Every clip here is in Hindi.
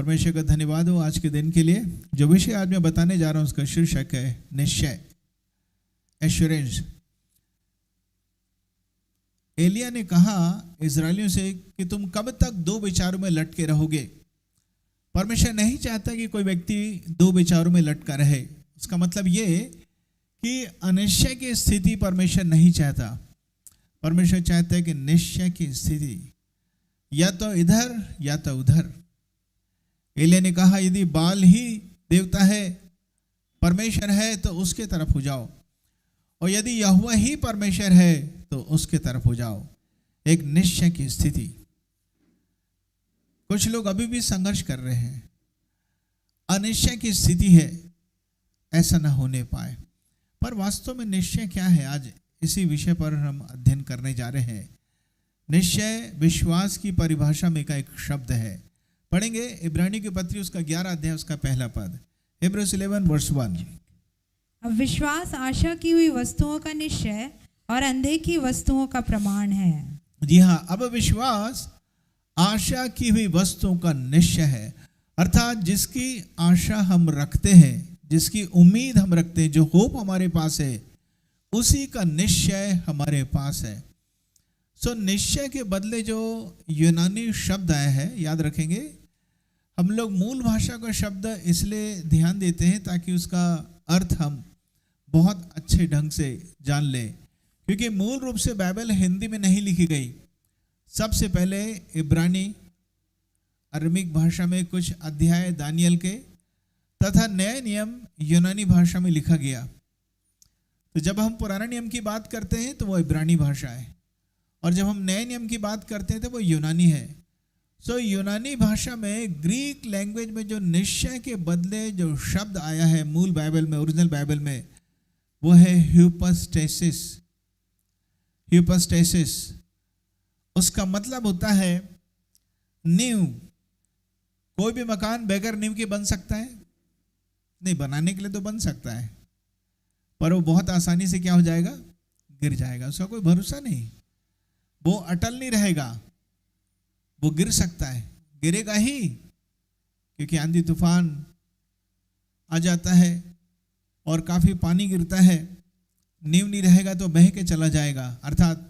परमेश्वर का धन्यवाद हो आज के दिन के लिए। जो विषय आज मैं बताने जा रहा हूं उसका शीर्षक है निश्चय, एश्योरेंस। एलिया ने कहा इजरायलियों से कि तुम कब तक दो विचारों में लटके रहोगे। परमेश्वर नहीं चाहता कि कोई व्यक्ति दो विचारों में लटका रहे। उसका मतलब ये कि अनिश्चय की स्थिति परमेश्वर नहीं चाहता। परमेश्वर चाहता है कि निश्चय की स्थिति, या तो इधर या तो उधर। एलिया ने कहा यदि बाल ही देवता है, परमेश्वर है, तो उसके तरफ हो जाओ, और यदि यहोवा ही परमेश्वर है तो उसके तरफ हो जाओ। एक निश्चय की स्थिति। कुछ लोग अभी भी संघर्ष कर रहे हैं, अनिश्चय की स्थिति है, ऐसा ना होने पाए। पर वास्तव में निश्चय क्या है, आज इसी विषय पर हम अध्ययन करने जा रहे हैं। निश्चय विश्वास की परिभाषा में का एक शब्द है। पढ़ेंगे इब्रानी की पत्री उसका 11 अध्याय उसका पहला पद, Hebrews 11 verse 1। अब विश्वास आशा की हुई वस्तुओं का निश्चय और अनदेखी वस्तुओं का प्रमाण है। जी हाँ, अब विश्वास आशा की हुई वस्तुओं का निश्चय है, अर्थात जिसकी आशा हम रखते हैं, जिसकी उम्मीद हम रखते हैं, जो होप हमारे पास है, उसी का निश्चय हमारे पास है। सो निश्चय के बदले जो यूनानी शब्द आया है, याद रखेंगे हम लोग मूल भाषा का शब्द इसलिए ध्यान देते हैं ताकि उसका अर्थ हम बहुत अच्छे ढंग से जान लें, क्योंकि मूल रूप से बाइबल हिंदी में नहीं लिखी गई। सबसे पहले इब्रानी अरमिक भाषा में कुछ अध्याय दानियल के तथा नए नियम यूनानी भाषा में लिखा गया। तो जब हम पुराना नियम की बात करते हैं तो वो इब्रानी भाषा है, और जब हम नए नियम की बात करते हैं तो वो यूनानी है। सो यूनानी भाषा में, ग्रीक लैंग्वेज में जो निश्चय के बदले जो शब्द आया है मूल बाइबल में, ओरिजिनल बाइबल में, वो है ह्यूपस्टेसिस। ह्यूपस्टेसिस उसका मतलब होता है नींव। कोई भी मकान बगैर नींव के बन सकता है? नहीं, बनाने के लिए तो बन सकता है, पर वो बहुत आसानी से क्या हो जाएगा? गिर जाएगा। उसका कोई भरोसा नहीं, वो अटल नहीं रहेगा, वो गिर सकता है, गिरेगा ही, क्योंकि आंधी तूफान आ जाता है और काफी पानी गिरता है। नींव नहीं रहेगा तो बह के चला जाएगा, अर्थात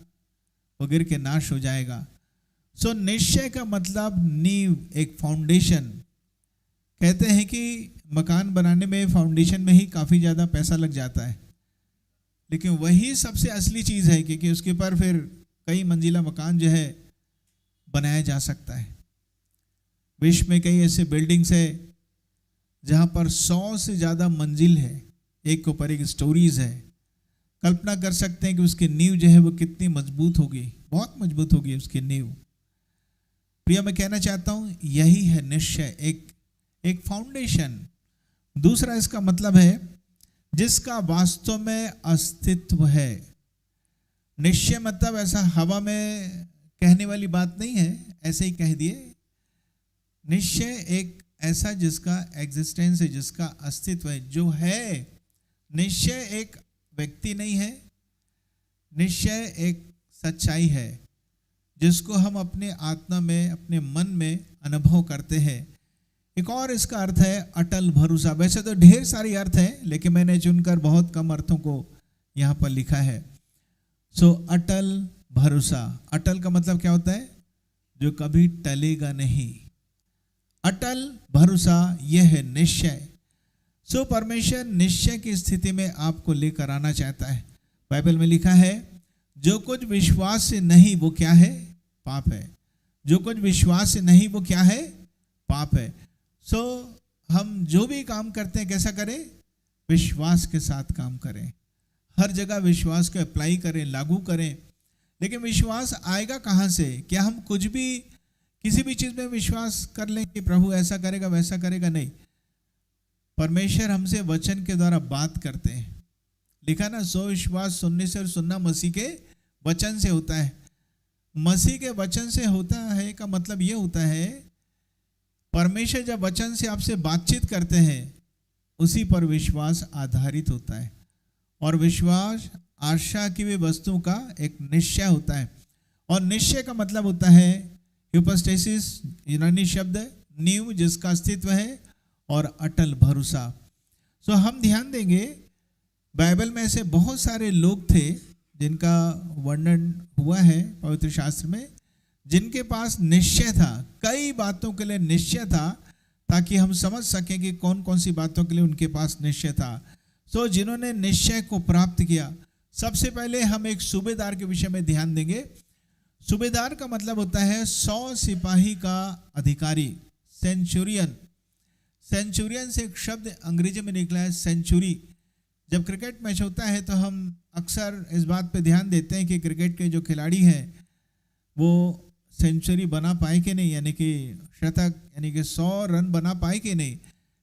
वो गिर के नाश हो जाएगा। सो निश्चय का मतलब नींव, एक फाउंडेशन। कहते हैं कि मकान बनाने में फाउंडेशन में ही काफी ज्यादा पैसा लग जाता है, लेकिन वही सबसे असली चीज है, क्योंकि उसके ऊपर फिर कई मंजिला मकान जो है बनाया जा सकता है। विश्व में कई ऐसे बिल्डिंग्स है जहां पर 100 से ज्यादा मंजिल है, एक के ऊपर एक स्टोरीज है। कल्पना कर सकते हैं कि उसकी नींव जो है वो कितनी मजबूत होगी, बहुत मजबूत होगी उसकी नींव। प्रिय, मैं कहना चाहता हूं यही है निश्चय, एक फाउंडेशन। दूसरा इसका मतलब है जिसका वास्तव में अस्तित्व है। निश्चय मतलब ऐसा हवा में कहने वाली बात नहीं है, ऐसे ही कह दिए। निश्चय एक ऐसा जिसका एग्जिस्टेंस है, जिसका अस्तित्व है, जो है। निश्चय एक व्यक्ति नहीं है, निश्चय एक सच्चाई है जिसको हम अपने आत्मा में, अपने मन में अनुभव करते हैं। एक और इसका अर्थ है अटल भरोसा। वैसे तो ढेर सारी अर्थ है, लेकिन मैंने चुनकर बहुत कम अर्थों को यहां पर लिखा है। सो अटल भरोसा। अटल का मतलब क्या होता है? जो कभी टलेगा नहीं। अटल भरोसा, यह है निश्चय। सो परमेश्वर निश्चय की स्थिति में आपको लेकर आना चाहता है। बाइबल में लिखा है जो कुछ विश्वास से नहीं वो क्या है? पाप है। जो कुछ विश्वास से नहीं वो क्या है? पाप है। सो हम जो भी काम करते हैं कैसा करें? विश्वास के साथ काम करें। हर जगह विश्वास को अप्लाई करें, लागू करें। लेकिन विश्वास आएगा कहां से? क्या हम कुछ भी किसी भी चीज में विश्वास कर लें कि प्रभु ऐसा करेगा वैसा करेगा? नहीं। परमेश्वर हमसे वचन के द्वारा बात करते हैं। लिखा ना, सो विश्वास सुनने से और सुनना मसीह के वचन से होता है। मसीह के वचन से होता है का मतलब यह होता है परमेश्वर जब वचन से आपसे बातचीत करते हैं उसी पर विश्वास आधारित होता है, और विश्वास आशा की हुई वस्तुओं का एक निश्चय होता है। और निश्चय का मतलब होता है ह्यूपस्टेसिस, यूनानी शब्द नींव जिसका अस्तित्व है और अटल भरोसा। सो हम ध्यान देंगे, बाइबल में ऐसे बहुत सारे लोग थे जिनका वर्णन हुआ है पवित्र शास्त्र में, जिनके पास निश्चय था, कई बातों के लिए निश्चय था, ताकि हम समझ सकें कि कौन कौन सी बातों के लिए उनके पास निश्चय था। सो जिन्होंने निश्चय को प्राप्त किया, सबसे पहले हम एक सूबेदार के विषय में ध्यान देंगे। सूबेदार का मतलब होता है 100 सिपाही का अधिकारी, सेंचुरियन। सेंचुरियन से एक शब्द अंग्रेजी में निकला है सेंचुरी। जब क्रिकेट मैच होता है तो हम अक्सर इस बात पे ध्यान देते हैं कि क्रिकेट के जो खिलाड़ी हैं वो सेंचुरी बना पाए कि नहीं, यानी कि शतक, यानी कि 100 रन बना पाए कि नहीं।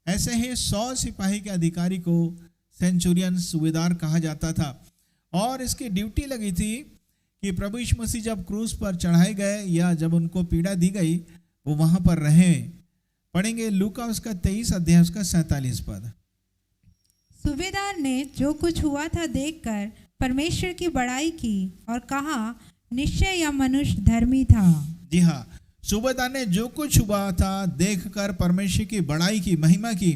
ऐसे ही 100 सिपाही के अधिकारी को सेंचुरियन, सूबेदार कहा जाता था। और इसकी ड्यूटी लगी थी कि प्रभु यीशु मसीह जब क्रूस पर चढ़ाए गए या जब उनको पीड़ा दी गई, वो वहां पर रहे। पढ़ेंगे लूका उसका 23 अध्याय उसका 47 पद। सूबेदार ने जो कुछ हुआ था देखकर परमेश्वर की बड़ाई की और कहा, निश्चय यह मनुष्य धर्मी था। जी हाँ, सूबेदार ने जो कुछ हुआ था देखकर परमेश्वर की बड़ाई की, महिमा की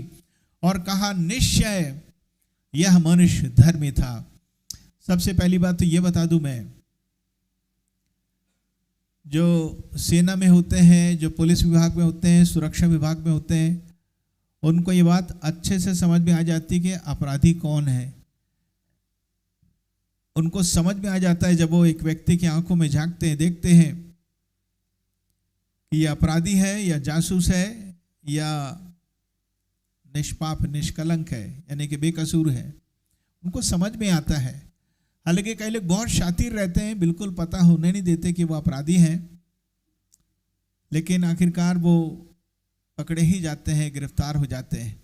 और कहा, निश्चय यह मनुष्य धर्मी था। सबसे पहली बात तो ये बता दूं मैं, जो सेना में होते हैं, जो पुलिस विभाग में होते हैं, सुरक्षा विभाग में होते हैं, उनको ये बात अच्छे से समझ में आ जाती है कि अपराधी कौन है। उनको समझ में आ जाता है जब वो एक व्यक्ति की आंखों में झांकते हैं, देखते हैं कि ये अपराधी है या जासूस है या निष्पाप निष्कलंक है, यानी कि बेकसूर है। उनको समझ में आता है। हालांकि कई लोग बहुत शातिर रहते हैं, बिल्कुल पता होने नहीं देते कि वो अपराधी हैं, लेकिन आखिरकार वो पकड़े ही जाते हैं, गिरफ्तार हो जाते हैं।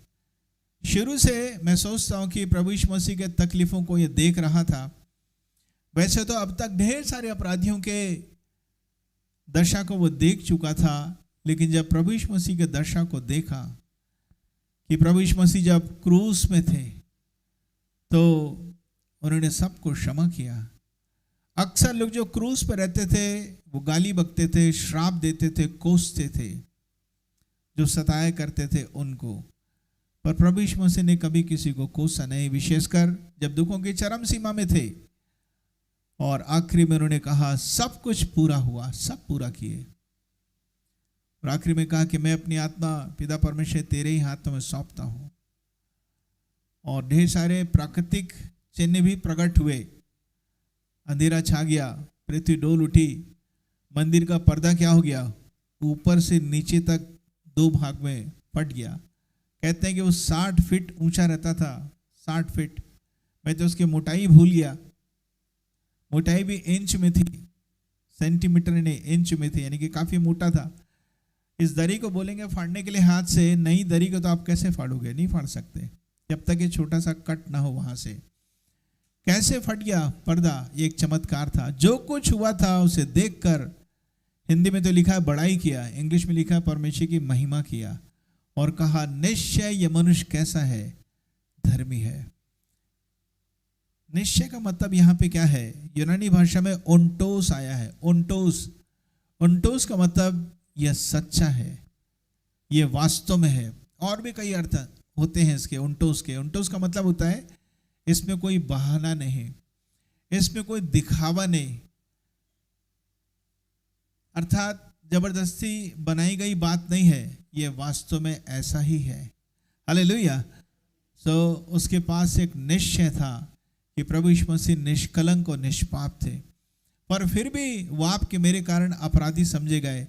शुरू से मैं सोचता हूं कि प्रभु यीशु मसीह के तकलीफों को ये देख रहा था। वैसे तो अब तक ढेर सारे अपराधियों के दशा को वो देख चुका था, लेकिन जब प्रभु यीशु मसीह के दशा को देखा कि प्रभु यीशु मसीह जब क्रूस में थे तो उन्होंने सबको क्षमा किया। अक्सर लोग जो क्रूस पर रहते थे वो गाली बकते थे, श्राप देते थे, कोसते थे, जो सताया करते थे उनको। पर प्रभु यीशु मसीह ने कभी किसी को कोसा नहीं, विशेषकर जब दुखों की चरम सीमा में थे। और आखिरी में उन्होंने कहा, सब कुछ पूरा हुआ, सब पूरा किए। और आखिरी में कहा कि मैं अपनी आत्मा पिता परमेश्वर तेरे ही हाथों में सौंपता हूं। और ढेर सारे प्राकृतिक चिन्ह भी प्रकट हुए। अंधेरा छा गया, पृथ्वी डोल उठी, मंदिर का पर्दा क्या हो गया, ऊपर से नीचे तक 2 भाग में फट गया। कहते हैं कि वो 60 फीट ऊंचा रहता था, 60 फीट। मैं तो उसकी मोटाई भूल गया, मोटाई भी इंच में थी, सेंटीमीटर नहीं इंच में थी, यानी कि काफी मोटा था। इस दरी को बोलेंगे फाड़ने के लिए हाथ से, नई दरी को तो आप कैसे फाड़ोगे, नहीं फाड़ सकते जब तक ये छोटा सा कट ना हो वहां से। कैसे फट गया पर्दा, ये एक चमत्कार था। जो कुछ हुआ था उसे देखकर, हिंदी में तो लिखा है बड़ाई किया, इंग्लिश में लिखा है परमेश्वर की महिमा किया और कहा, निश्चय यह मनुष्य कैसा है, धर्मी है। निश्चय का मतलब यहां पे क्या है, यूनानी भाषा में ओंटोस आया है। ओंटोस, ओंटोस का मतलब यह सच्चा है, यह वास्तव में है। और भी कई अर्थ होते हैं इसके ओंटोस के। ओंटोस का मतलब होता है इसमें कोई बहाना नहीं, इसमें कोई दिखावा नहीं, अर्थात जबरदस्ती बनाई गई बात नहीं है, यह वास्तव में ऐसा ही है। हालेलुया। सो उसके पास एक निश्चय था कि प्रभु यीशु मसीह निष्कलंक और निष्पाप थे, पर फिर भी वो आपके मेरे कारण अपराधी समझे गए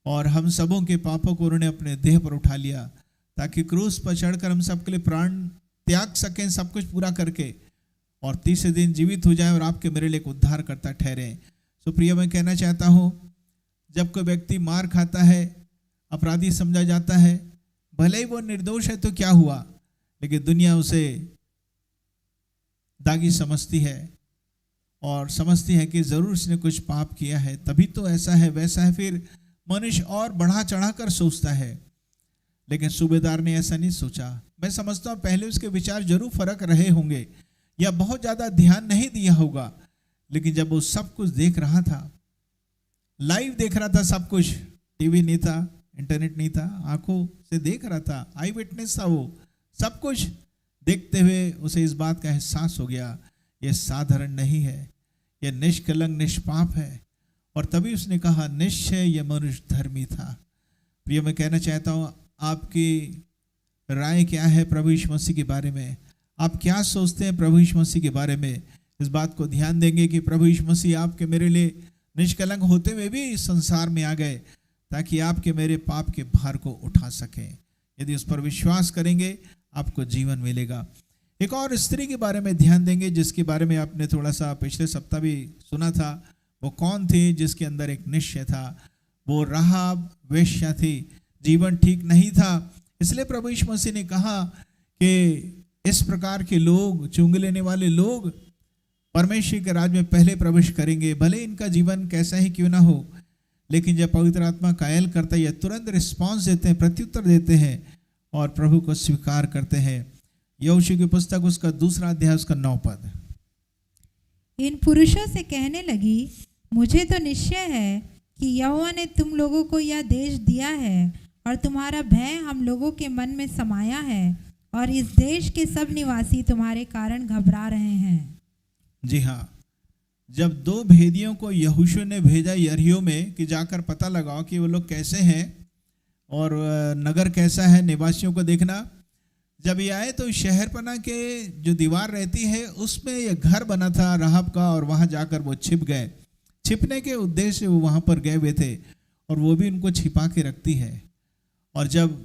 और हम सबों के पापों को उन्होंने अपने देह पर उठा लिया, ताकि क्रूस पर चढ़कर हम सबके लिए प्राण त्याग सकें, सब कुछ पूरा करके, और तीसरे दिन जीवित हो जाए और आपके मेरे लिए उद्धार करता ठहरे। सो प्रिय, मैं कहना चाहता हूं, जब कोई व्यक्ति मार खाता है, अपराधी समझा जाता है, भले ही वो निर्दोष है तो क्या हुआ, लेकिन दुनिया उसे दागी समझती है और समझती है कि जरूर उसने कुछ पाप किया है, तभी तो ऐसा है वैसा है। फिर मनुष्य और बढ़ा चढ़ा कर सोचता है, लेकिन सूबेदार ने ऐसा नहीं सोचा। मैं समझता हूं पहले उसके विचार जरूर फर्क रहे होंगे या बहुत ज्यादा ध्यान नहीं दिया होगा, लेकिन जब वो सब कुछ देख रहा था, लाइव देख रहा था सब कुछ, टीवी नहीं था, इंटरनेट नहीं था, आंखों से देख रहा था, आई विटनेस था वो। सब कुछ देखते हुए उसे इस बात का एहसास हो गया, यह साधारण नहीं है, यह निष्कलंक निष्पाप है। और तभी उसने कहा, निश्चय यह मनुष्य धर्मी था। प्रिय, मैं कहना चाहता हूँ, आपकी राय क्या है प्रभु यीशु मसीह के बारे में? आप क्या सोचते हैं प्रभु यीशु मसीह के बारे में? इस बात को ध्यान देंगे कि प्रभु यीशु मसीह आपके मेरे लिए निष्कलंक होते हुए भी इस संसार में आ गए ताकि आपके मेरे पाप के भार को उठा सकें। यदि उस पर विश्वास करेंगे आपको जीवन मिलेगा। एक और स्त्री के बारे में ध्यान देंगे जिसके बारे में आपने थोड़ा सा पिछले सप्ताह भी सुना था। वो कौन थी? जिसके अंदर एक निश्चय था। वो राहाब वेश्या थी, जीवन ठीक नहीं था। इसलिए प्रभु यीशु मसीह ने कहा कि इस प्रकार के लोग, चुंग लेने वाले लोग परमेश्वर के राज्य में पहले प्रवेश करेंगे, भले इनका जीवन कैसा ही क्यों ना हो। लेकिन जब पवित्र आत्मा कायल करता है या तुरंत रिस्पॉन्स देते हैं, प्रत्युत्तर देते हैं और प्रभु को स्वीकार करते हैं। यहोशू की पुस्तक उसका 2 अध्याय उसका 9 पद। इन पुरुषों से कहने लगी, मुझे तो निश्चय है कि यहोवा ने तुम लोगों को यह देश दिया है और तुम्हारा भय हम लोगों के मन में समाया है और इस देश के सब निवासी तुम्हारे कारण घबरा रहे हैं। जी हाँ, जब 2 भेदियों को यहोशू ने भेजा यरीहो में कि जाकर पता लगाओ कि वो लोग कैसे हैं और नगर कैसा है, निवासियों को देखना। जब ये आए तो शहरपना के जो दीवार रहती है उसमें ये घर बना था राहब का, और वहाँ जाकर वो छिप गए। छिपने के उद्देश्य से वो वहाँ पर गए हुए थे और वो भी उनको छिपा के रखती है। और जब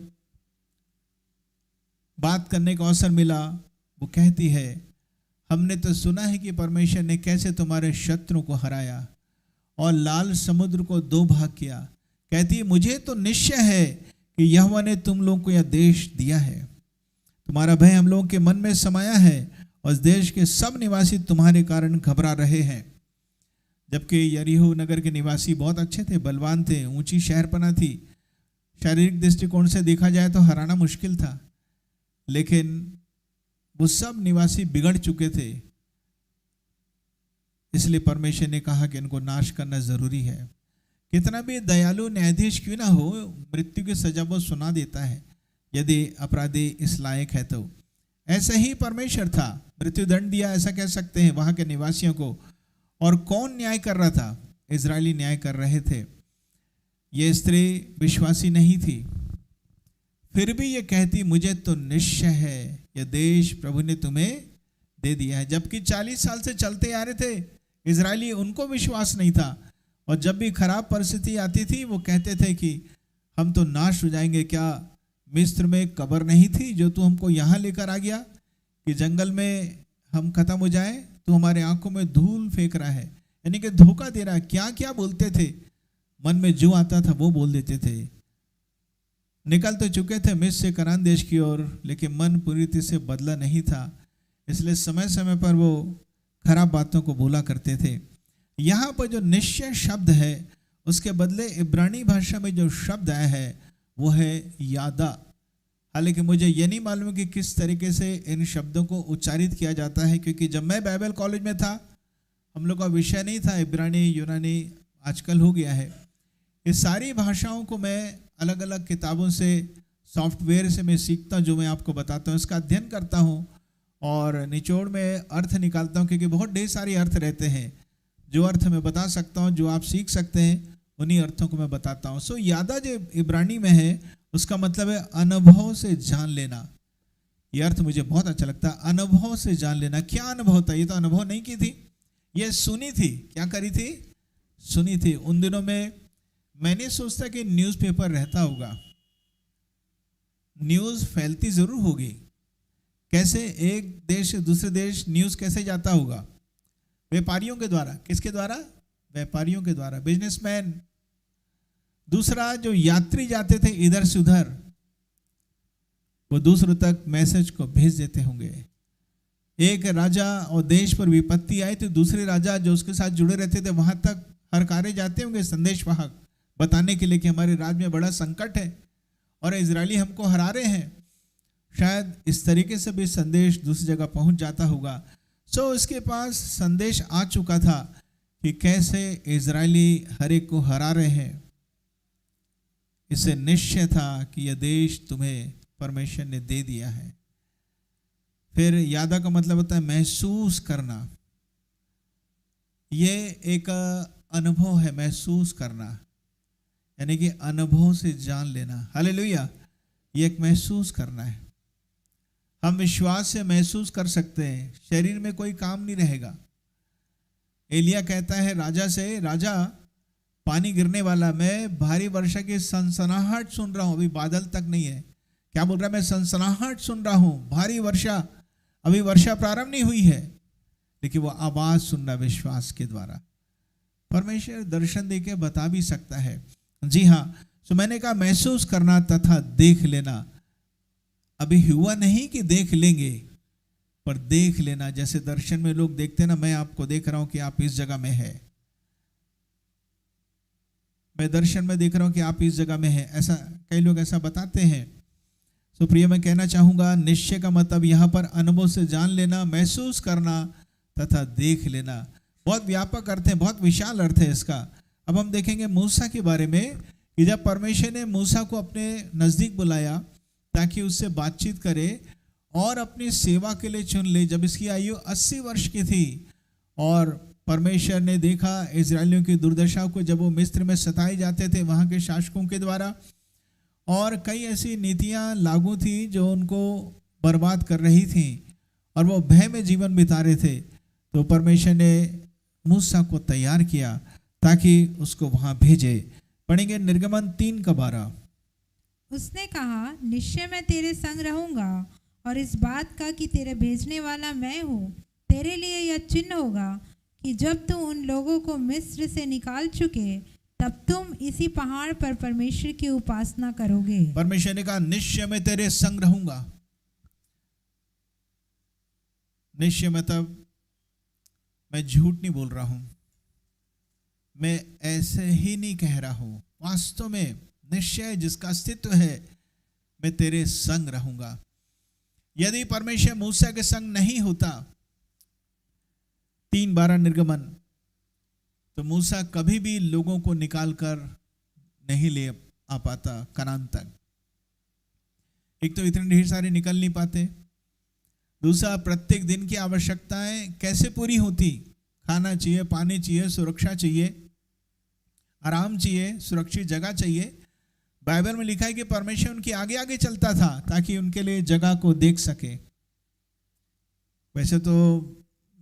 बात करने का अवसर मिला, वो कहती है, हमने तो सुना है कि परमेश्वर ने कैसे तुम्हारे शत्रु को हराया और लाल समुद्र को 2 भाग किया। कहती है, मुझे तो निश्चय है कि यहोवा ने तुम लोगों को यह देश दिया है, तुम्हारा भय हम लोगों के मन में समाया है और इस देश के सब निवासी तुम्हारे कारण घबरा रहे हैं। जबकि यरीहो नगर के निवासी बहुत अच्छे थे, बलवान थे, ऊंची शहरपना थी, शारीरिक दृष्टिकोण से देखा जाए तो हराना मुश्किल था, लेकिन वो सब निवासी बिगड़ चुके थे। इसलिए परमेश्वर ने कहा कि इनको नाश करना जरूरी है। कितना भी दयालु न्यायाधीश क्यों ना हो, मृत्यु की सजा वो सुना देता है यदि अपराधी इस लायक है तो। ऐसा ही परमेश्वर था, मृत्युदंड दिया, ऐसा कह सकते हैं वहां के निवासियों को। और कौन न्याय कर रहा था? इजरायली न्याय कर रहे थे। ये स्त्री विश्वासी नहीं थी, फिर भी ये कहती, मुझे तो निश्चय है यह देश प्रभु ने तुम्हें दे दिया है। जबकि 40 साल से चलते आ रहे थे इजरायली, उनको विश्वास नहीं था। और जब भी खराब परिस्थिति आती थी वो कहते थे कि हम तो नाश हो जाएंगे। क्या मिस्र में कब्र नहीं थी जो तू हमको यहाँ लेकर आ गया कि जंगल में हम खत्म हो जाए? तू हमारे आंखों में धूल फेंक रहा है, यानी कि धोखा दे रहा है। क्या क्या बोलते थे, मन में जो आता था वो बोल देते थे। निकल तो चुके थे मिस्र से कनान देश की ओर, लेकिन मन पूरी तरह से बदला नहीं था। इसलिए समय समय पर वो खराब बातों को बोला करते थे। यहाँ पर जो निश्चय शब्द है उसके बदले इब्रानी भाषा में जो शब्द आया है वो है यादा। हालांकि मुझे ये नहीं मालूम कि किस तरीके से इन शब्दों को उच्चारित किया जाता है, क्योंकि जब मैं बाइबल कॉलेज में था हम लोग का विषय नहीं था इब्रानी, यूनानी, आजकल हो गया है। ये सारी भाषाओं को मैं अलग अलग किताबों से, सॉफ्टवेयर से मैं सीखता हूँ, जो मैं आपको बताता हूँ, इसका अध्ययन करता हूँ और निचोड़ में अर्थ निकालता हूँ, क्योंकि बहुत ढेर सारे अर्थ रहते हैं। जो अर्थ मैं बता सकता हूँ, जो आप सीख सकते हैं, उन्हीं अर्थों को मैं बताता हूँ। सो यादा जो इब्रानी में है उसका मतलब है अनुभव से जान लेना। ये अर्थ मुझे बहुत अच्छा लगता है, अनुभव से जान लेना। क्या अनुभव था? ये तो अनुभव नहीं की थी, ये सुनी थी। क्या करी थी? सुनी थी। उन दिनों में मैंने सोचता कि न्यूज़पेपर रहता होगा, न्यूज़ फैलती जरूर होगी। कैसे एक देश से दूसरे देश न्यूज़ कैसे जाता होगा? व्यापारियों के द्वारा। किसके द्वारा? व्यापारियों के द्वारा, बिजनेसमैन। दूसरा, जो यात्री जाते थे इधर से उधर, वो दूसरों तक मैसेज को भेज देते होंगे। एक राजा और देश पर विपत्ति आई तो दूसरे राजा जो उसके साथ जुड़े रहते थे वहां तक हरकारे जाते होंगे संदेशवाहक, बताने के लिए कि हमारे राज्य में बड़ा संकट है और इजरायली हमको हरा रहे हैं। शायद इस तरीके से भी संदेश दूसरी जगह पहुंच जाता होगा। सो इसके पास संदेश आ चुका था कि कैसे इजरायली हर एक को हरा रहे हैं। इसे निश्चय था कि यह देश तुम्हें परमेश्वर ने दे दिया है। फिर यादा का मतलब होता है महसूस करना। ये एक अनुभव है, महसूस करना, यानी कि अनुभव से जान लेना। हालेलुया, ये एक महसूस करना है। हम विश्वास से महसूस कर सकते हैं, शरीर में कोई काम नहीं रहेगा। एलिया कहता है राजा से, राजा पानी गिरने वाला, मैं भारी वर्षा की सनसनाहट सुन रहा हूं, अभी बादल तक नहीं है। क्या बोल रहा है? मैं सनसनाहट सुन रहा हूं, भारी वर्षा, अभी वर्षा प्रारंभ नहीं हुई है, लेकिन वो आवाज सुनना विश्वास के द्वारा। परमेश्वर दर्शन देके बता भी सकता है। जी हाँ, तो मैंने कहा महसूस करना तथा देख लेना। अभी हुआ नहीं कि देख लेंगे, पर देख लेना। जैसे दर्शन में लोग देखते ना, मैं आपको देख रहा हूं कि आप इस जगह में है, मैं दर्शन में देख रहा हूं कि आप इस जगह में है, ऐसा कई लोग ऐसा बताते हैं। तो प्रिय, मैं कहना चाहूंगा निश्चय का मतलब यहां पर अनुभव से जान लेना, महसूस करना तथा देख लेना। बहुत व्यापक अर्थ है, बहुत विशाल अर्थ है इसका। अब हम देखेंगे मूसा के बारे में कि जब परमेश्वर ने मूसा को अपने नजदीक बुलाया ताकि उससे बातचीत करे और अपनी सेवा के लिए चुन ले, जब इसकी आयु 80 वर्ष की थी, और परमेश्वर ने देखा इजरायलियों की दुर्दशा को, जब वो मिस्र में सताए जाते थे वहां के शासकों के द्वारा, और कई ऐसी नीतियां लागू थी जो उनको बर्बाद कर रही थी और वो भय में जीवन बिता रहे थे। तो परमेश्वर ने मूसा को तैयार किया ताकि उसको वहां भेजे। पढ़ेंगे निर्गमन 3:12। उसने कहा, निश्चय मैं तेरे संग रहूंगा, और इस बात का कि तेरे भेजने वाला मैं हूँ, तेरे लिए यह चिन्ह होगा कि जब तुम उन लोगों को मिस्र से निकाल चुके, तब तुम इसी पहाड़ पर परमेश्वर की उपासना करोगे। परमेश्वर ने कहा निश्चय मैं तेरे संग रहूंगा। निश्चय मतलब मैं झूठ नहीं बोल रहा हूं, मैं ऐसे ही नहीं कह रहा हूं, वास्तव में निश्चय जिसका अस्तित्व है, मैं तेरे संग रहूंगा। यदि परमेश्वर मूसा के संग नहीं होता, 3:12 निर्गमन, तो मूसा कभी भी लोगों को निकाल कर नहीं ले आ पाता कनान तक। एक तो इतने ढेर सारे निकल नहीं पाते, दूसरा प्रत्येक दिन की आवश्यकताएं कैसे पूरी होती? खाना चाहिए, पानी चाहिए, सुरक्षा चाहिए, आराम चाहिए, सुरक्षित जगह चाहिए। बाइबल में लिखा है कि परमेश्वर उनके आगे आगे चलता था ताकि उनके लिए जगह को देख सके। वैसे तो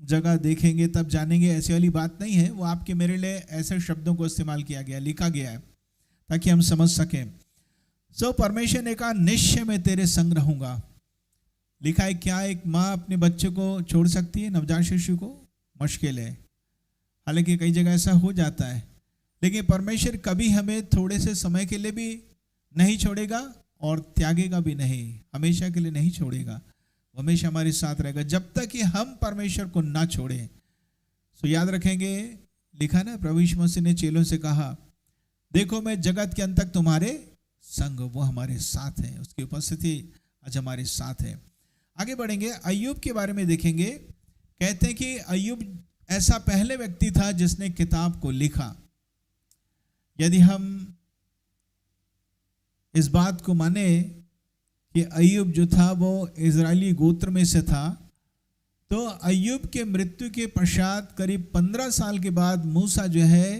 जगह देखेंगे तब जानेंगे, ऐसी वाली बात नहीं है। वो आपके मेरे लिए ऐसे शब्दों को इस्तेमाल किया गया, लिखा गया है ताकि हम समझ सकें। सो परमेश्वर ने कहा निश्चय मैं तेरे संग रहूंगा। लिखा है, क्या एक माँ अपने बच्चे को छोड़ सकती है, नवजात शिशु को? मुश्किल है। हालांकि कई जगह ऐसा हो जाता है, लेकिन परमेश्वर कभी हमें थोड़े से समय के लिए भी नहीं छोड़ेगा और त्यागेगा भी नहीं, हमेशा के लिए नहीं छोड़ेगा, हमेशा हमारे साथ रहेगा जब तक कि हम परमेश्वर को ना छोड़ें। सो याद रखेंगे, लिखा ना प्रभु यीशु मसीह ने चेलों से कहा, देखो मैं जगत के अंत तक तुम्हारे संग, वो हमारे साथ है, उसकी उपस्थिति आज हमारे साथ है। आगे बढ़ेंगे, अय्यूब के बारे में देखेंगे। कहते हैं कि अय्यूब ऐसा पहले व्यक्ति था जिसने किताब को लिखा। यदि हम इस बात को माने कि अय्यूब जो था वो इजरायली गोत्र में से था, तो अय्यूब के मृत्यु के पश्चात करीब 15 साल के बाद मूसा जो है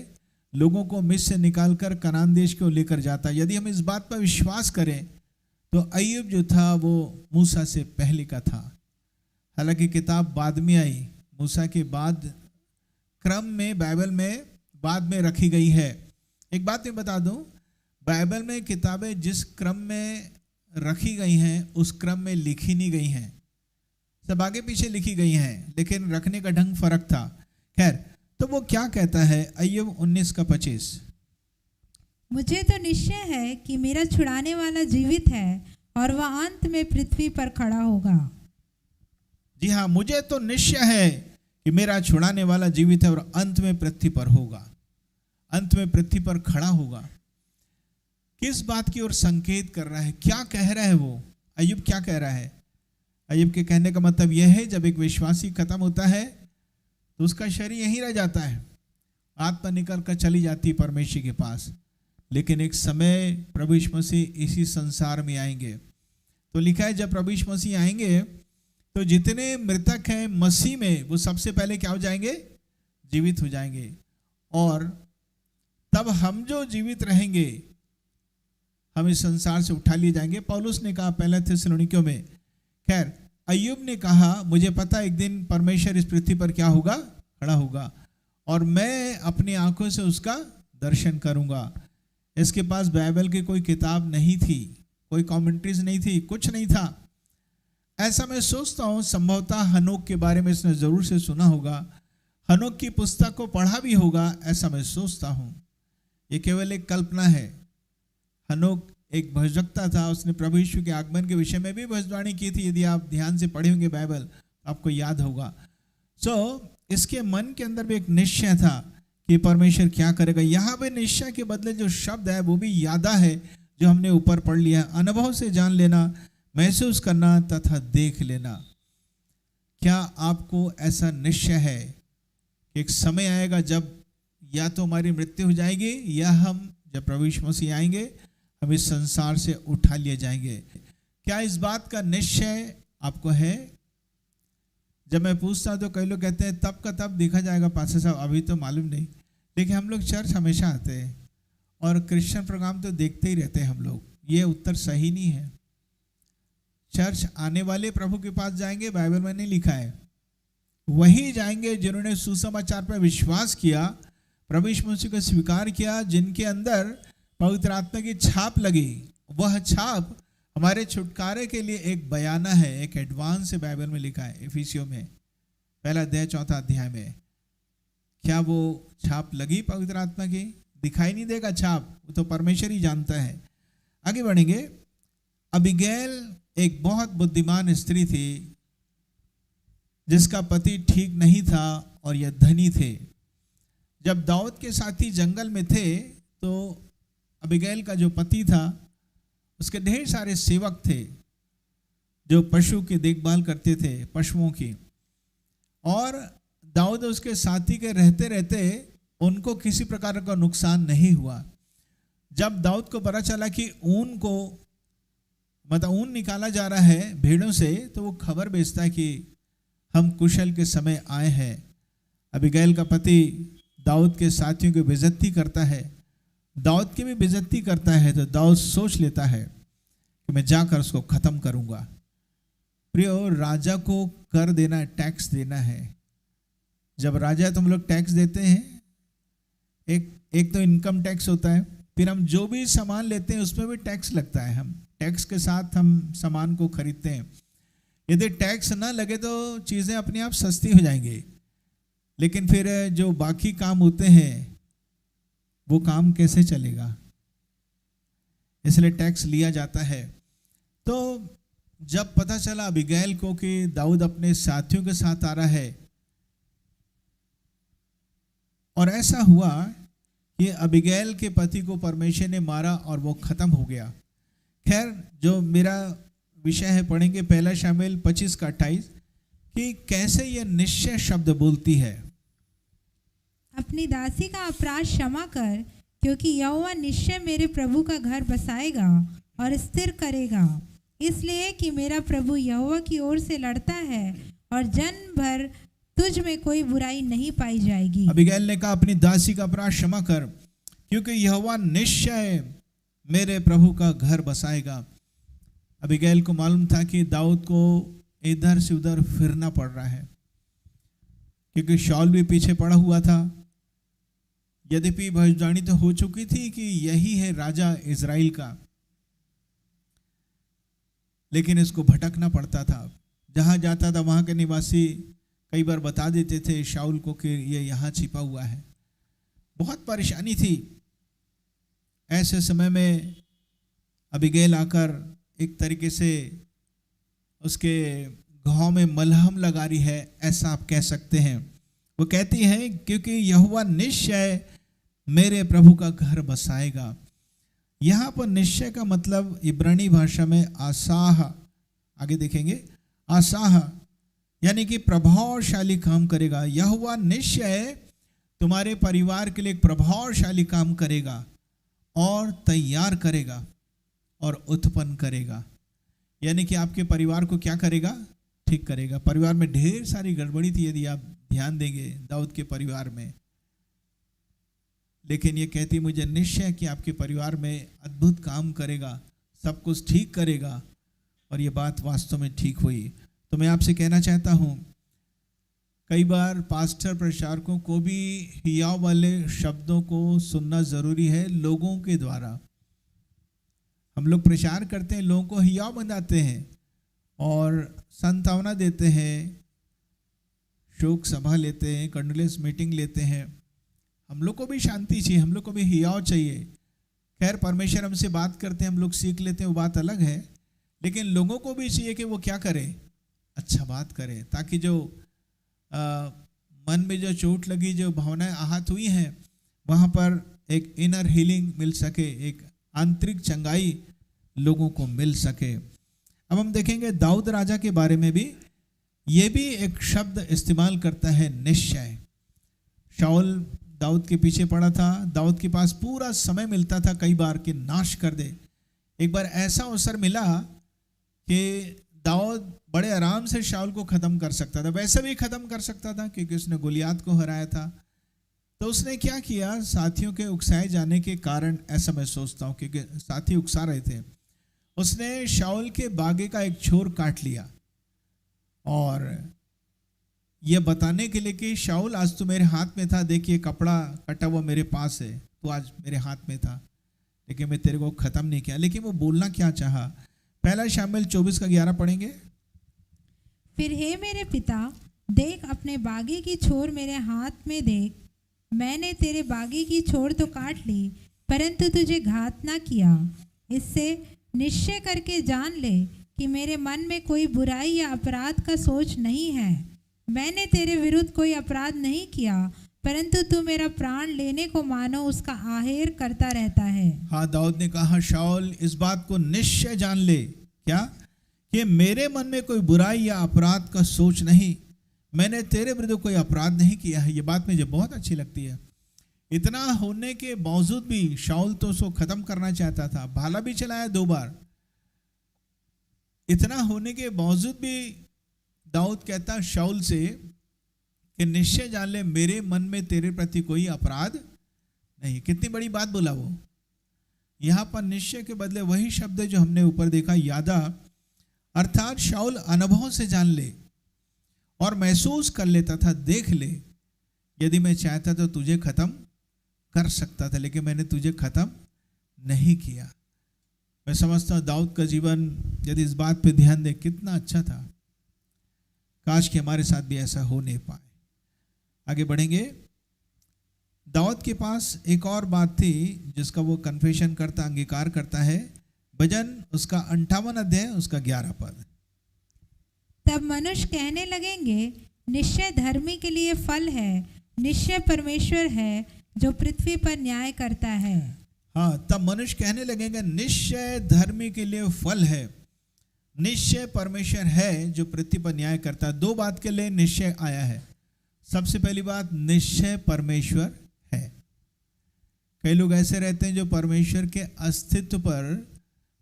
लोगों को मिस्र से निकालकर कनान देश को लेकर जाता। यदि हम इस बात पर विश्वास करें तो अय्यूब जो था वो मूसा से पहले का था। हालांकि किताब बाद में आई, मूसा के बाद क्रम में बाइबल में बाद में रखी गई है। एक बात मैं बता दूं, बाइबल में किताबें जिस क्रम में रखी गई हैं उस क्रम में लिखी नहीं गई हैं, सब आगे पीछे लिखी गई हैं, लेकिन रखने का ढंग फर्क था। खैर, तो वो क्या कहता है अय्यूब 19:25, मुझे तो निश्चय है कि मेरा छुड़ाने वाला जीवित है और वह अंत में पृथ्वी पर खड़ा होगा। जी हाँ, मुझे तो निश्चय है कि मेरा छुड़ाने वाला जीवित है और अंत में पृथ्वी पर होगा, अंत में पृथ्वी पर खड़ा होगा। किस बात की ओर संकेत कर रहा है? क्या कह रहा है वो? अय्यूब क्या कह रहा है? अय्यूब के कहने का मतलब यह है, जब एक विश्वासी खत्म होता है तो उसका शरीर यहीं रह जाता है, आत्मा निकल कर चली जाती है परमेश्वर के पास। लेकिन एक समय प्रभु यीशु मसीह इसी संसार में आएंगे। तो लिखा है जब प्रभु यीशु मसीह आएंगे तो जितने मृतक हैं मसीह में वो सबसे पहले क्या हो जाएंगे? जीवित हो जाएंगे। और तब हम जो जीवित रहेंगे हम इस संसार से उठा लिए जाएंगे। पौलुस ने कहा पहला थिस्सलुनीकियों में, खैर अय्यूब ने कहा मुझे पता एक दिन परमेश्वर इस पृथ्वी पर क्या होगा? खड़ा होगा और मैं अपनी आंखों से उसका दर्शन करूंगा। इसके पास बाइबल की कोई किताब नहीं थी, कोई कमेंट्रीज नहीं थी, कुछ नहीं था। ऐसा मैं सोचता हूँ संभवतः हनोक के बारे में इसने जरूर से सुना होगा, हनोक की पुस्तक को पढ़ा भी होगा, ऐसा मैं सोचता हूँ। ये केवल एक कल्पना है। हनोक एक भविष्यवक्ता था, उसने प्रभु यीशु के आगमन के विषय में भी भविष्यवाणी की थी। यदि आप ध्यान से पढ़े होंगे बाइबल आपको याद होगा। इसके मन के अंदर भी एक निश्चय था कि परमेश्वर क्या करेगा। यहाँ पे निश्चय के बदले जो शब्द है वो भी यादा है जो हमने ऊपर पढ़ लिया। अनुभव से जान लेना, महसूस करना तथा देख लेना। क्या आपको ऐसा निश्चय है कि एक समय आएगा जब या तो हमारी मृत्यु हो जाएगी या हम जब प्रभु यीशु मसीह आएंगे हम इस संसार से उठा लिए जाएंगे? क्या इस बात का निश्चय आपको है? जब मैं पूछता हूँ तो कई लोग कहते हैं तब का तब देखा जाएगा पास्टर साहब, अभी तो मालूम नहीं। लेकिन हम लोग चर्च हमेशा आते हैं और क्रिश्चियन प्रोग्राम तो देखते ही रहते हैं हम लोग। ये उत्तर सही नहीं है। चर्च आने वाले प्रभु के पास जाएंगे, बाइबल में नहीं लिखा है। वही जाएंगे जिन्होंने सुसमाचार पर विश्वास किया, प्रभु यीशु मसीह को स्वीकार किया, जिनके अंदर पवित्र आत्मा की छाप लगी। वह छाप हमारे छुटकारे के लिए एक बयाना है, एक एडवांस है। बाइबल में लिखा है इफिसियों में 1 अध्याय 4 अध्याय में। क्या वो छाप लगी पवित्र आत्मा की? दिखाई नहीं देगा छाप, वो तो परमेश्वर ही जानता है। आगे बढ़ेंगे। अबीगैल एक बहुत बुद्धिमान स्त्री थी जिसका पति ठीक नहीं था और यह धनी थे। जब दाऊद के साथी जंगल में थे तो अबीगैल का जो पति था उसके ढेर सारे सेवक थे जो पशु की देखभाल करते थे, पशुओं की। और दाऊद उसके साथी के रहते रहते उनको किसी प्रकार का नुकसान नहीं हुआ। जब दाऊद को पता चला कि ऊन निकाला जा रहा है भेड़ों से, तो वो खबर भेजता है कि हम कुशल के समय आए हैं। अबीगैल का पति दाऊद के साथियों की बेइज्जती करता है, दाऊद की भी बेइज्जती करता है। तो दाऊद सोच लेता है कि मैं जाकर उसको खत्म करूंगा। प्रियो, राजा को कर देना, टैक्स देना है। जब राजा तुम लोग टैक्स देते हैं, एक तो इनकम टैक्स होता है, फिर हम जो भी सामान लेते हैं उसमें भी टैक्स लगता है। हम टैक्स के साथ हम सामान को खरीदते हैं। यदि टैक्स ना लगे तो चीज़ें अपने आप सस्ती हो जाएंगी, लेकिन फिर जो बाकी काम होते हैं वो काम कैसे चलेगा? इसलिए टैक्स लिया जाता है। तो जब पता चला अबीगैल को कि दाऊद अपने साथियों के साथ आ रहा है, और ऐसा हुआ कि अबीगैल के पति को परमेश्वर ने मारा और वो खत्म हो गया। खैर, जो मेरा विषय है पढ़ेंगे 1 शमूएल 25-28 कि कैसे ये निश्चय शब्द बोलती है। अपनी दासी का अपराध क्षमा कर, क्योंकि यहोवा निश्चय मेरे प्रभु का घर बसाएगा और स्थिर करेगा, इसलिए कि मेरा प्रभु यहोवा की ओर से लड़ता है और जन भर तुझ में कोई बुराई नहीं पाई जाएगी। अबीगैल ने कहा अपनी दासी का अपराध क्षमा कर, क्योंकि यहोवा निश्चय मेरे प्रभु का घर बसाएगा। अबीगैल को मालूम था कि दाऊद को इधर से उधर फिरना पड़ रहा है, क्योंकि शाऊल भी पीछे पड़ा हुआ था। यद्यपि भविष्यवाणी तो हो चुकी थी कि यही है राजा इजराइल का, लेकिन इसको भटकना पड़ता था। जहां जाता था वहां के निवासी कई बार बता देते थे शाऊल को कि ये यहाँ छिपा हुआ है। बहुत परेशानी थी। ऐसे समय में अबीगैल आकर एक तरीके से उसके घाव में मलहम लगा रही है, ऐसा आप कह सकते हैं। वो कहती है क्योंकि यहोवा निश्चय मेरे प्रभु का घर बसाएगा। यहाँ पर निश्चय का मतलब इब्रानी भाषा में आसाह, आगे देखेंगे, आसाह यानी कि प्रभावशाली काम करेगा। यहोवा निश्चय तुम्हारे परिवार के लिए एक प्रभावशाली काम करेगा। और तैयार करेगा और उत्पन्न करेगा। यानी कि आपके परिवार को क्या करेगा? ठीक करेगा। परिवार में ढेर सारी गड़बड़ी थी, यदि आप ध्यान देंगे दाऊद के परिवार में, लेकिन ये कहती मुझे निश्चय कि आपके परिवार में अद्भुत काम करेगा, सब कुछ ठीक करेगा। और ये बात वास्तव में ठीक हुई। तो मैं आपसे कहना चाहता हूँ, कई बार पास्टर प्रचारकों को भी हियाव वाले शब्दों को सुनना जरूरी है। लोगों के द्वारा हम लोग प्रचार करते हैं, लोगों को हियाव बनाते हैं और सांत्वना देते हैं, शोक सभा लेते हैं, कंडोलेंस मीटिंग लेते हैं। हम लोग को भी शांति चाहिए, हम लोग को भी हियाव चाहिए। खैर परमेश्वर हमसे बात करते हैं, हम लोग सीख लेते हैं, वो बात अलग है। लेकिन लोगों को भी चाहिए कि वो क्या करें? अच्छा बात करें, ताकि जो मन में जो चोट लगी, जो भावनाएं आहत हुई हैं, वहाँ पर एक इनर हीलिंग मिल सके, एक आंतरिक चंगाई लोगों को मिल सके। अब हम देखेंगे दाऊद राजा के बारे में भी, ये भी एक शब्द इस्तेमाल करता है, निश्चय। शाऊल दाऊद के पीछे पड़ा था, दाऊद के पास पूरा समय मिलता था कई बार कि नाश कर दे। एक बार ऐसा अवसर मिला कि दाऊद बड़े आराम से शाऊल को खत्म कर सकता था, वैसे भी खत्म कर सकता था क्योंकि उसने गोलियात को हराया था। तो उसने क्या किया? साथियों के उकसाए जाने के कारण, ऐसा मैं सोचता हूँ क्योंकि साथी उकसा रहे थे, उसने शाऊल के बागे का एक छोर काट लिया और यह बताने के लिए कि शाऊल आज तो मेरे हाथ में था, देखिए कपड़ा कटा हुआ मेरे पास है, तो आज मेरे हाथ में था लेकिन मैं तेरे को खत्म नहीं किया। लेकिन वो बोलना क्या चाहा? पहला शामुएल 24:11 पढ़ेंगे। फिर हे मेरे पिता, देख अपने बागी की छोर मेरे हाथ में देख, मैंने तेरे बागी की छोर तो काट ली, परंतु तुझे घात ना किया। इससे निश्चय करके जान ले कि मेरे मन में कोई बुराई या अपराध का सोच नहीं है। मैंने तेरे विरुद्ध कोई अपराध नहीं किया, परंतु तू मेरा प्राण लेने को मानो उसका आहेर करता रहता है। हाँ, दाऊद ने कहा शाऊल इस बात को निश्चय जान ले, क्या? कि मेरे मन में कोई बुराई या अपराध का सोच नहीं, मैंने तेरे विरुद्ध कोई अपराध नहीं किया है। ये बात मुझे बहुत अच्छी लगती है। इतना होने के बावजूद भी शाऊल तो उसको खत्म करना चाहता था, भाला भी चलाया 2 बार। इतना होने के बावजूद भी दाऊद कहता शाऊल से कि निश्चय जान ले मेरे मन में तेरे प्रति कोई अपराध नहीं। कितनी बड़ी बात बोला वो। यहां पर निश्चय के बदले वही शब्द जो हमने ऊपर देखा, यादा, अर्थात शाऊल अनुभव से जान ले और महसूस कर लेता था, देख ले, यदि मैं चाहता तो तुझे खत्म कर सकता था, लेकिन मैंने तुझे खत्म नहीं किया। मैं समझता हूं दाऊद का जीवन यदि इस बात पे ध्यान दे कितना अच्छा था। काश कि हमारे साथ भी ऐसा हो नहीं पाए। आगे बढ़ेंगे। दाऊद के पास एक और बात थी जिसका वो कन्फेशन करता, अंगीकार करता है। भजन उसका 58 अध्याय उसका 11 पद। तब मनुष्य कहने लगेंगे, निश्चय धर्मी के लिए फल है, निश्चय परमेश्वर है जो पृथ्वी पर न्याय करता है। हाँ, तब मनुष्य कहने लगेंगे निश्चय धर्मी के लिए फल है, निश्चय परमेश्वर है जो पृथ्वी पर न्याय करता है। 2 बात के लिए निश्चय आया है। सबसे पहली बात, निश्चय परमेश्वर है। कई लोग ऐसे रहते हैं जो परमेश्वर के अस्तित्व पर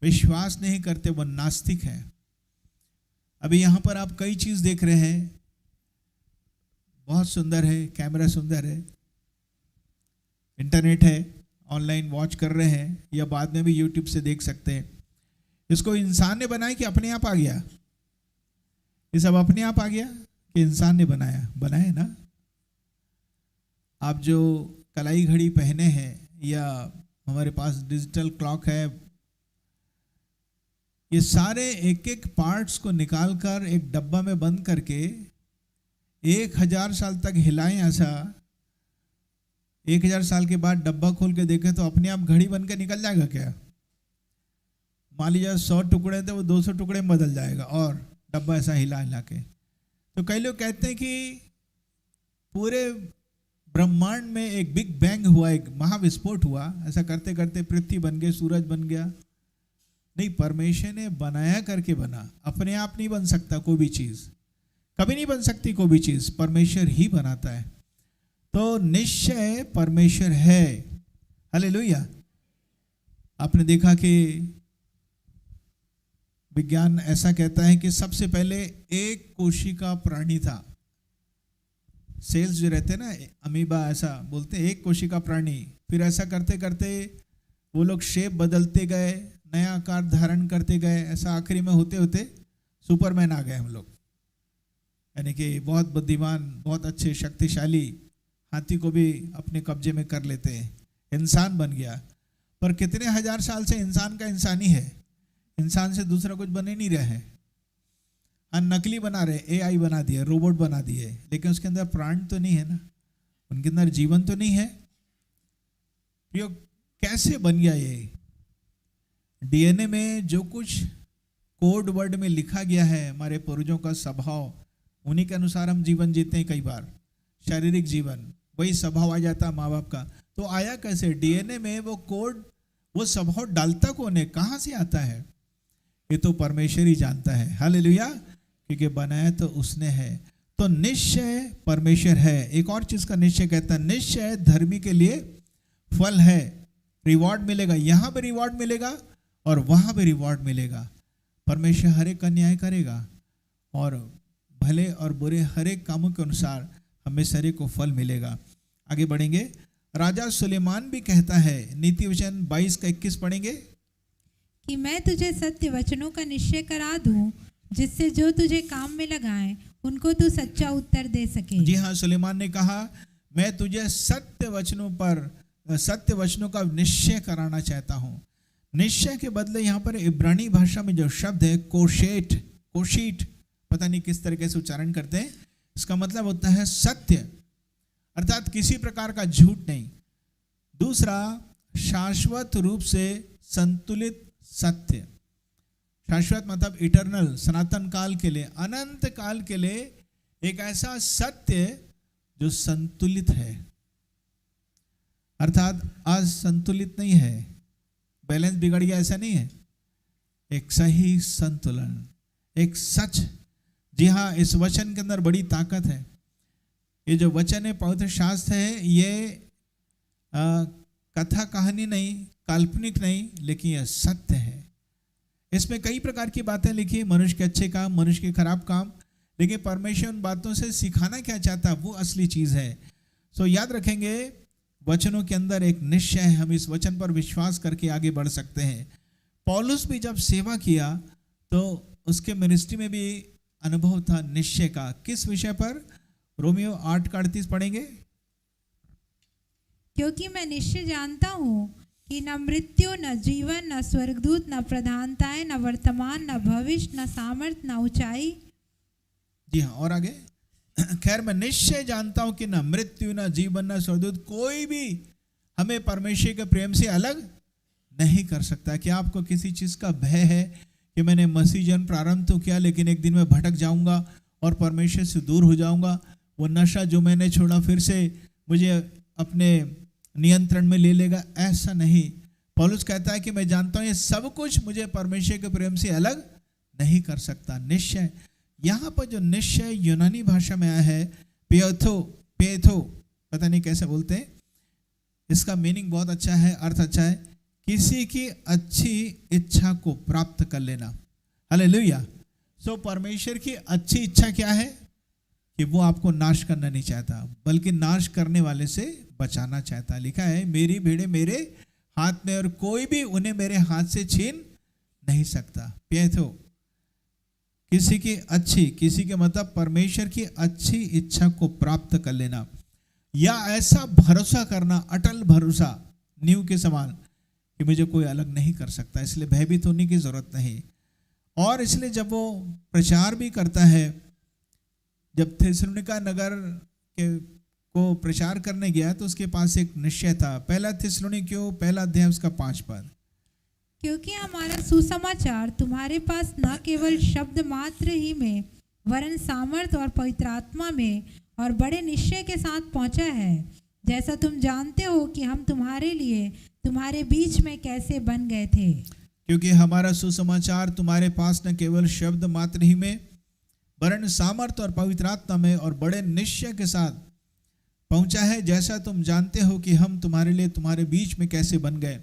विश्वास नहीं करते, वो नास्तिक है। अभी यहां पर आप कई चीज देख रहे हैं, बहुत सुंदर है, कैमरा सुंदर है, इंटरनेट है, ऑनलाइन वॉच कर रहे हैं या बाद में भी यूट्यूब से देख सकते हैं। इसको इंसान ने बनाया कि अपने आप आ गया? ये सब अपने आप आ गया कि इंसान ने बनाया ना। आप जो कलाई घड़ी पहने हैं या हमारे पास डिजिटल क्लॉक है, ये सारे एक एक पार्ट्स को निकालकर एक डब्बा में बंद करके 1000 साल तक हिलाएं। ऐसा 1000 साल के बाद डब्बा खोल के देखें तो अपने आप घड़ी बन के निकल जाएगा क्या? मान लीजिए 100 टुकड़े थे, वो 200 टुकड़े में बदल जाएगा और डब्बा ऐसा हिला हिला के। तो कई लोग कहते हैं कि पूरे ब्रह्मांड में एक बिग बैंग हुआ, एक महाविस्फोट हुआ, ऐसा करते करते पृथ्वी बन गई, सूरज बन गया। नहीं, परमेश्वर ने बनाया करके बना, अपने आप नहीं बन सकता कोई भी चीज, कभी नहीं बन सकती कोई भी चीज, परमेश्वर ही बनाता है। तो निश्चय परमेश्वर है। हालेलुया। आपने देखा कि विज्ञान ऐसा कहता है कि सबसे पहले एक कोशिका प्राणी था। सेल्स जो रहते हैं ना, अमीबा ऐसा बोलते हैं, एक कोशिका प्राणी। फिर ऐसा करते करते वो लोग शेप बदलते गए, नया आकार धारण करते गए, ऐसा आखिरी में होते होते सुपरमैन आ गए हम लोग, यानी कि बहुत बुद्धिमान, बहुत अच्छे, शक्तिशाली, हाथी को भी अपने कब्जे में कर लेते हैं, इंसान बन गया। पर कितने हजार साल से इंसान का इंसान ही है, इंसान से दूसरा कुछ बने नहीं रहे हैं। नकली बना रहे, एआई बना दिए, रोबोट बना दिए, लेकिन उसके अंदर प्राण तो नहीं है ना, उनके अंदर जीवन तो नहीं है। ये कैसे बन गया? ये डीएनए में जो कुछ कोड वर्ड में लिखा गया है, हमारे पूर्वजों का स्वभाव, उन्हीं के अनुसार हम जीवन जीते हैं। कई बार शारीरिक जीवन, वही स्वभाव आ जाता है माँ बाप का। तो आया कैसे? डीएनए में वो कोड, वो स्वभाव डालता कौन है, कहाँ से आता है? ये तो परमेश्वर ही जानता है। हालेलुया, क्योंकि बनाया तो उसने है। तो निश्चय परमेश्वर है। एक और चीज का निश्चय कहता है, निश्चय धर्मी के लिए फल है, रिवॉर्ड मिलेगा, यहां पे रिवॉर्ड मिलेगा और वहां पे रिवॉर्ड मिलेगा। परमेश्वर हर एक का न्याय करेगा और भले और बुरे हर एक कामों के अनुसार हमें सारे को फल मिलेगा। आगे बढ़ेंगे। राजा सुलेमान भी कहता है, नीति वचन 22 का 21 पढ़ेंगे, कि मैं तुझे सत्य वचनों का निश्चय करा दूं, जिससे जो तुझे काम में लगाए उनको तू सच्चा उत्तर दे सके। जी हाँ, सुलेमान ने कहा, मैं तुझे सत्य वचनों पर, सत्य वचनों का निश्चय कराना चाहता हूँ। निश्चय के बदले यहाँ पर इब्रानी भाषा में जो शब्द है कोशेट, कोशीट, पता नहीं किस तरीके से उच्चारण करते हैं, इसका मतलब होता है सत्य, अर्थात किसी प्रकार का झूठ नहीं। दूसरा, शाश्वत रूप से संतुलित सत्य। शाश्वत मतलब इटर्नल, सनातन काल के लिए, अनंत काल के लिए एक ऐसा सत्य जो संतुलित है, अर्थात आज संतुलित नहीं है, बैलेंस बिगड़ गया, ऐसा नहीं है। एक सही संतुलन, एक सच। जी हाँ, इस वचन के अंदर बड़ी ताकत है। ये जो वचन है, पवित्र शास्त्र है, ये कथा कहानी नहीं, काल्पनिक नहीं, लेकिन यह सत्य है। इसमें कई प्रकार की बातें लिखी, मनुष्य के अच्छे काम, मनुष्य के खराब काम, लेकिन परमेश्वर उन बातों से सिखाना क्या चाहता है, वो असली चीज है। सो याद रखेंगे, वचनों के अंदर एक निश्चय है, हम इस वचन पर विश्वास करके आगे बढ़ सकते हैं। पौलुस भी जब सेवा किया तो उसके मिनिस्ट्री में भी अनुभव था निश्चय का। किस विषय पर? रोमियो 8:38 पढ़ेंगे, क्योंकि मैं निश्चय जानता हूँ कि न मृत्यु, न जीवन, न स्वर्गदूत, न प्रधानताएं, न वर्तमान, न भविष्य, न सामर्थ, न ऊंचाई। जी हाँ, और आगे, खैर मैं निश्चय जानता हूं कि न मृत्यु, न जीवन, न स्वर्गदूत, कोई भी हमें परमेश्वर के प्रेम से अलग नहीं कर सकता। क्या आपको किसी चीज का भय है कि मैंने मसीह जन प्रारंभ तो किया, लेकिन एक दिन मैं भटक जाऊंगा और परमेश्वर से दूर हो जाऊंगा? वो नशा जो मैंने छोड़ा फिर से मुझे अपने नियंत्रण में ले लेगा? ऐसा नहीं। पौलुस कहता है कि मैं जानता हूं ये सब कुछ मुझे परमेश्वर के प्रेम से अलग नहीं कर सकता। निश्चय, यहां पर जो निश्चय यूनानी भाषा में आया है, पेथो, पेथो, पता नहीं कैसे बोलते हैं, इसका मीनिंग बहुत अच्छा है, अर्थ अच्छा है, किसी की अच्छी इच्छा को प्राप्त कर लेना। हालेलुया। सो परमेश्वर की अच्छी इच्छा क्या है? कि वो आपको नाश करना नहीं चाहता, बल्कि नाश करने वाले से बचाना चाहता। लिखा है, मेरी भेड़ें मेरे हाथ में और कोई भी उन्हें मेरे हाथ से छीन नहीं सकता। पेथो, किसी की अच्छी, किसी के मतलब परमेश्वर की अच्छी इच्छा को प्राप्त कर लेना, या ऐसा भरोसा करना, अटल भरोसा, नींव के समान, कि मुझे कोई अलग नहीं कर सकता, इसलिए भयभीत होने की जरूरत नहीं। और इसलिए जब वो प्रचार भी करता है, जब थिस्सलुनीका नगर के को प्रचार करने गया तो उसके पास एक निश्चय था। पहला थिस्सलुनीकियों 1 अध्याय उसका 5 पद, क्योंकि हमारा सुसमाचार तुम्हारे पास न केवल शब्द मात्र ही में, वरन सामर्थ और पवित्र आत्मा में और बड़े निश्चय के साथ पहुंचा है, जैसा तुम जानते हो कि हम तुम्हारे लिए तुम्हारे बीच में कैसे बन गए थे। क्योंकि हमारा सुसमाचार तुम्हारे पास न केवल शब्द मात्र ही में, वरन सामर्थ और पवित्र आत्मा में और बड़े निश्चय के साथ पहुंचा है, जैसा तुम जानते हो कि हम तुम्हारे लिए तुम्हारे बीच में कैसे बन गए।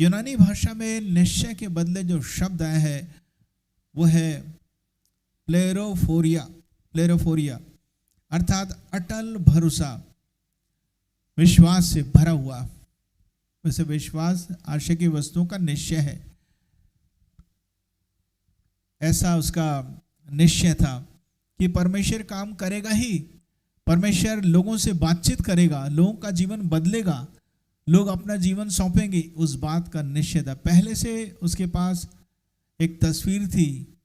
यूनानी भाषा में निश्चय के बदले जो शब्द आया है वो है प्लेरोफोरिया, अर्थात अटल भरोसा, विश्वास से भरा हुआ। वैसे विश्वास आशा की वस्तुओं का निश्चय है, ऐसा उसका निश्चय था कि परमेश्वर काम करेगा ही, परमेश्वर लोगों से बातचीत करेगा, लोगों का जीवन बदलेगा, लोग अपना जीवन सौंपेंगे, उस बात का निश्चय था। पहले से उसके पास एक तस्वीर थी,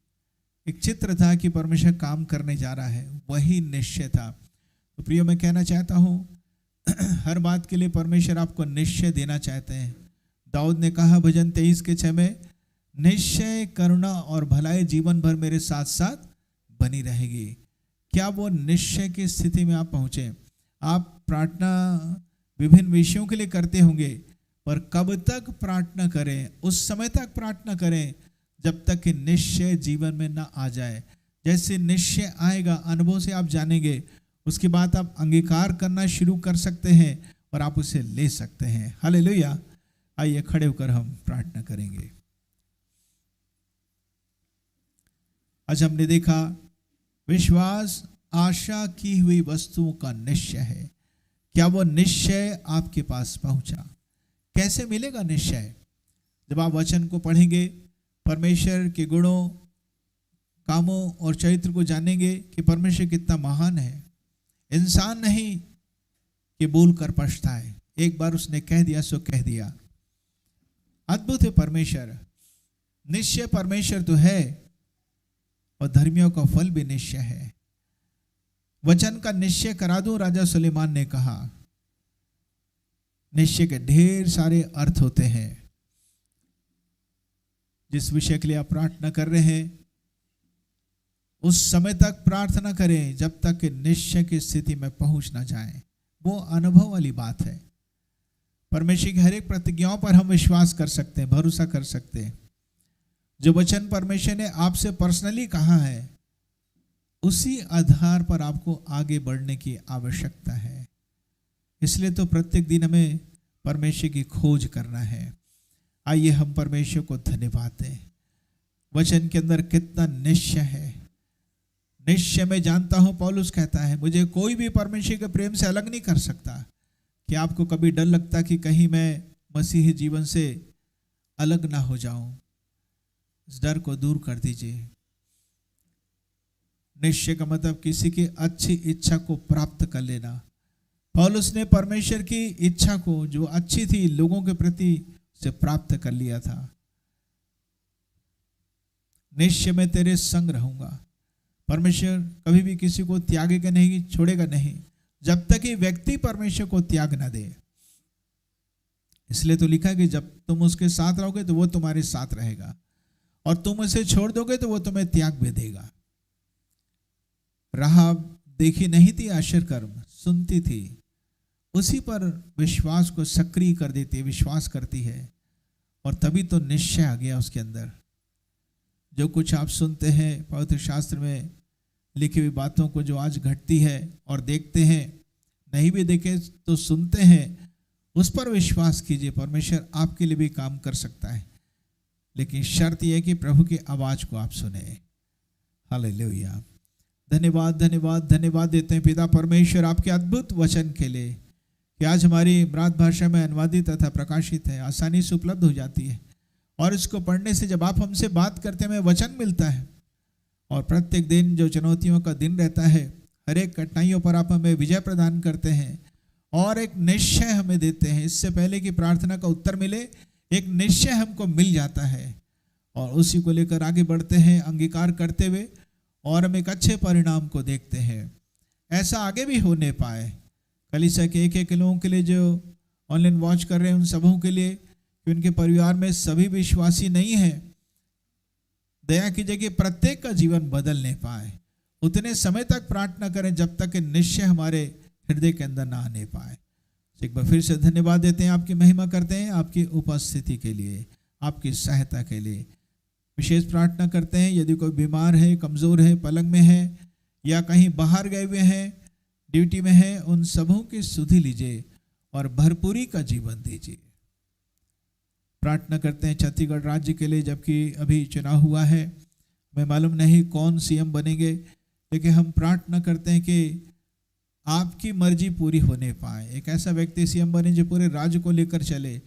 एक चित्र था कि परमेश्वर काम करने जा रहा है, वही निश्चय था। तो प्रियो, मैं कहना चाहता हूँ हर बात के लिए परमेश्वर आपको निश्चय देना चाहते हैं। दाऊद ने कहा भजन 23:6 में, निश्चय करुणा और भलाई जीवन भर मेरे साथ साथ बनी रहेगी। क्या वो निश्चय की स्थिति में आप पहुँचे? आप प्रार्थना विभिन्न विषयों के लिए करते होंगे, पर कब तक प्रार्थना करें? उस समय तक प्रार्थना करें जब तक कि निश्चय जीवन में ना आ जाए। जैसे निश्चय आएगा, अनुभव से आप जानेंगे, उसके बाद आप अंगीकार करना शुरू कर सकते हैं और आप उसे ले सकते हैं। हालेलुया। आइए खड़े होकर हम प्रार्थना करेंगे। आज हमने देखा विश्वास आशा की हुई वस्तुओं का निश्चय है। क्या वो निश्चय आपके पास पहुंचा? कैसे मिलेगा निश्चय? जब आप वचन को पढ़ेंगे, परमेश्वर के गुणों, कामों और चरित्र को जानेंगे कि परमेश्वर कितना महान है। इंसान नहीं कि बोल कर पछताए, एक बार उसने कह दिया सो कह दिया। अद्भुत है परमेश्वर। निश्चय परमेश्वर तो है और धर्मियों का फल भी निश्चय है। वचन का निश्चय करा दूं, राजा सुलेमान ने कहा। निश्चय के ढेर सारे अर्थ होते हैं। जिस विषय के लिए आप प्रार्थना कर रहे हैं, उस समय तक प्रार्थना करें जब तक कि निश्चय की स्थिति में पहुंच ना जाए। वो अनुभव वाली बात है। परमेश्वर की हर एक प्रतिज्ञाओं पर हम विश्वास कर सकते हैं, भरोसा कर सकते हैं। जो वचन परमेश्वर ने आपसे पर्सनली कहा है, उसी आधार पर आपको आगे बढ़ने की आवश्यकता है। इसलिए तो प्रत्येक दिन हमें परमेश्वर की खोज करना है। आइए हम परमेश्वर को धन्यवाद दें। वचन के अंदर कितना निश्चय है। निश्चय में जानता हूं, पौलुस कहता है, मुझे कोई भी परमेश्वर के प्रेम से अलग नहीं कर सकता। कि आपको कभी डर लगता कि कहीं मैं मसीही जीवन से अलग ना हो जाऊं? इस डर को दूर कर दीजिए। निश्चय का मतलब किसी की अच्छी इच्छा को प्राप्त कर लेना। पौलुस ने परमेश्वर की इच्छा को, जो अच्छी थी लोगों के प्रति, से प्राप्त कर लिया था। निश्चय में तेरे संग रहूंगा। परमेश्वर कभी भी किसी को त्यागेगा नहीं, छोड़ेगा नहीं, जब तक कि व्यक्ति परमेश्वर को त्याग ना दे। इसलिए तो लिखा कि जब तुम उसके साथ रहोगे तो वो तुम्हारे साथ रहेगा, और तुम उसे छोड़ दोगे तो वो तुम्हें त्याग भी देगा। राहाब देखी नहीं थी आश्चर्य कर्म, सुनती थी। उसी पर विश्वास को सक्रिय कर देती है, विश्वास करती है, और तभी तो निश्चय आ गया उसके अंदर। जो कुछ आप सुनते हैं पवित्र शास्त्र में लिखी हुई बातों को, जो आज घटती है और देखते हैं, नहीं भी देखे तो सुनते हैं, उस पर विश्वास कीजिए। परमेश्वर आपके लिए भी काम कर सकता है, लेकिन शर्त यह है कि प्रभु की आवाज को आप सुने। हालेलुया। धन्यवाद धन्यवाद धन्यवाद देते हैं पिता परमेश्वर आपके अद्भुत वचन के लिए, कि आज हमारी मातृभाषा में अनुवादित तथा प्रकाशित है, आसानी से उपलब्ध हो जाती है, और इसको पढ़ने से जब आप हमसे बात करते हैं, हमें वचन मिलता है। और प्रत्येक दिन जो चुनौतियों का दिन रहता है, हर एक कठिनाइयों पर आप हमें विजय प्रदान करते हैं और एक निश्चय हमें देते हैं। इससे पहले कि प्रार्थना का उत्तर मिले, एक निश्चय हमको मिल जाता है, और उसी को लेकर आगे बढ़ते हैं, अंगीकार करते हुए, और हम एक अच्छे परिणाम को देखते हैं। ऐसा आगे भी होने पाए। कलीसिया के एक एक लोगों के लिए जो ऑनलाइन वॉच कर रहे हैं, उन सबों के लिए कि उनके परिवार में सभी विश्वासी नहीं है, दया कीजिए कि प्रत्येक का जीवन बदलने पाए। उतने समय तक प्रार्थना करें जब तक कि निश्चय हमारे हृदय के अंदर ना आने पाए। एक बार फिर से धन्यवाद देते हैं, आपकी महिमा करते हैं, आपकी उपस्थिति के लिए, आपकी सहायता के लिए। विशेष प्रार्थना करते हैं, यदि कोई बीमार है, कमज़ोर है, पलंग में है, या कहीं बाहर गए हुए हैं, ड्यूटी में है, उन सबों की सुधि लीजिए और भरपूरी का जीवन दीजिए। प्रार्थना करते हैं छत्तीसगढ़ राज्य के लिए, जबकि अभी चुनाव हुआ है, हमें मालूम नहीं कौन सीएम बनेंगे, लेकिन हम प्रार्थना करते हैं कि आपकी मर्जी पूरी होने पाए। एक ऐसा व्यक्ति सीएम बने जो पूरे राज्य को लेकर चले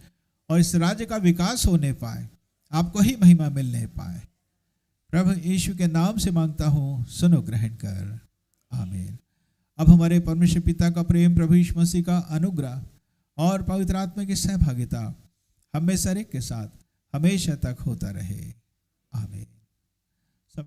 और इस राज्य का विकास होने पाए, आपको ही महिमा मिलने पाए। प्रभु यीशु के नाम से मांगता हूँ, सुनो ग्रहण कर, आमीन। अब हमारे परमेश्वर पिता का प्रेम, प्रभु यीशु मसीह का अनुग्रह और पवित्र आत्मा की सहभागिता हमें सारे के साथ हमेशा तक होता रहे, आमीन।